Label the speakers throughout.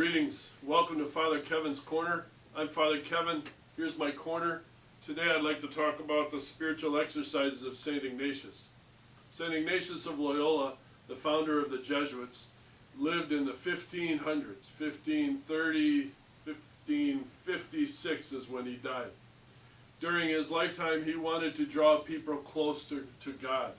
Speaker 1: Greetings. Welcome to Father Kevin's Corner. I'm Father Kevin. Here's my corner. Today I'd like to talk about the spiritual exercises of St. Ignatius. St. Ignatius of Loyola, the founder of the Jesuits, lived in the 1500s. 1530, 1556 is when he died. During his lifetime, he wanted to draw people close to God.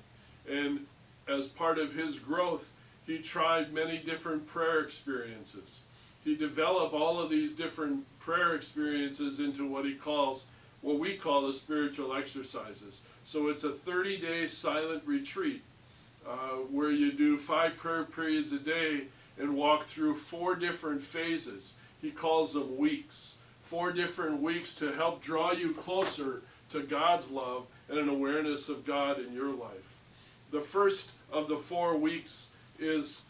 Speaker 1: And as part of his growth, he tried many different prayer experiences. He developed all of these different prayer experiences into what we call the spiritual exercises. So it's a 30-day silent retreat where you do 5 prayer periods a day and walk through 4 different phases. He calls them weeks. 4 different weeks to help draw you closer to God's love and an awareness of God in your life. The first of the 4 weeks is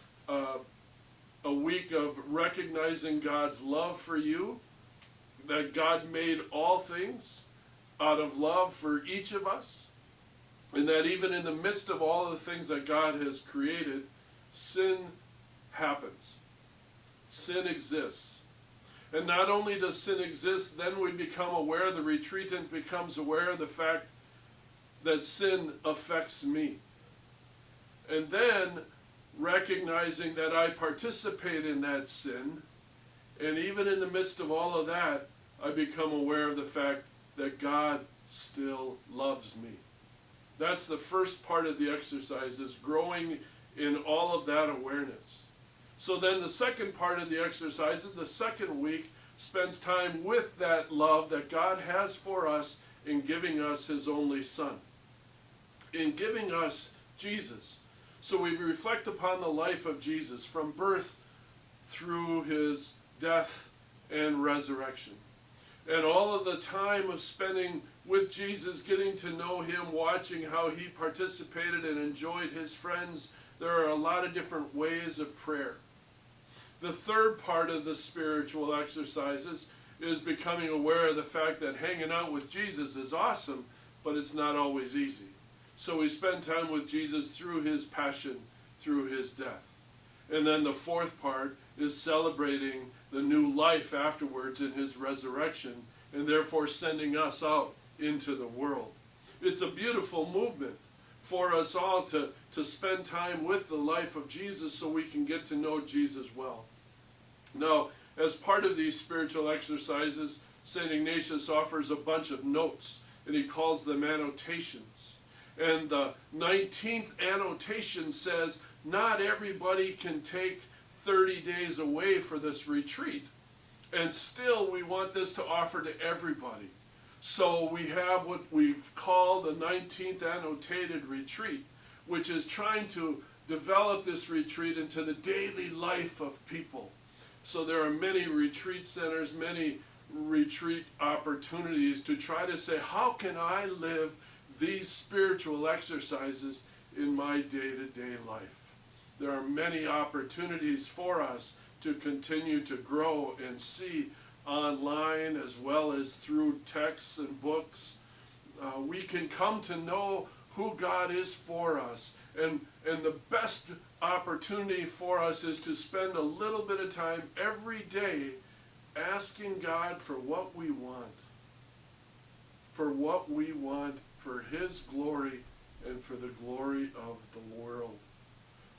Speaker 1: a week of recognizing God's love for you, that God made all things out of love for each of us, and that even in the midst of all of the things that God has created, sin happens. Sin exists. And not only does sin exist, then we become aware, the retreatant becomes aware of the fact that sin affects me. And then recognizing that I participate in that sin, and even in the midst of all of that, I become aware of the fact that God still loves me. That's the first part of the exercise, is growing in all of that awareness. So then the second part of the exercise, the second week, spends time with that love that God has for us in giving us His only Son, in giving us Jesus. So we reflect upon the life of Jesus from birth through His death and resurrection. And all of the time of spending with Jesus, getting to know Him, watching how He participated and enjoyed His friends, there are a lot of different ways of prayer. The third part of the spiritual exercises is becoming aware of the fact that hanging out with Jesus is awesome, but it's not always easy. So we spend time with Jesus through His passion, through His death. And then the fourth part is celebrating the new life afterwards in His resurrection, and therefore sending us out into the world. It's a beautiful movement for us all to spend time with the life of Jesus so we can get to know Jesus well. Now, as part of these spiritual exercises, St. Ignatius offers a bunch of notes, and he calls them annotations. And the 19th annotation says, not everybody can take 30 days away for this retreat. And still, we want this to offer to everybody. So we have what we've called the 19th Annotated Retreat, which is trying to develop this retreat into the daily life of people. So there are many retreat centers, many retreat opportunities to try to say, how can I live these spiritual exercises in my day-to-day life? There are many opportunities for us to continue to grow and see online as well as through texts and books. We can come to know who God is for us. And the best opportunity for us is to spend a little bit of time every day asking God for what we want. For what we want, for His glory and for the glory of the world.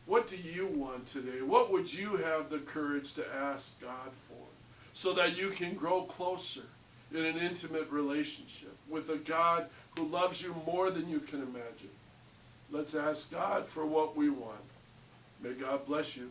Speaker 1: What do you want today? What would you have the courage to ask God for, so that you can grow closer in an intimate relationship with a God who loves you more than you can imagine? Let's ask God for what we want. May God bless you.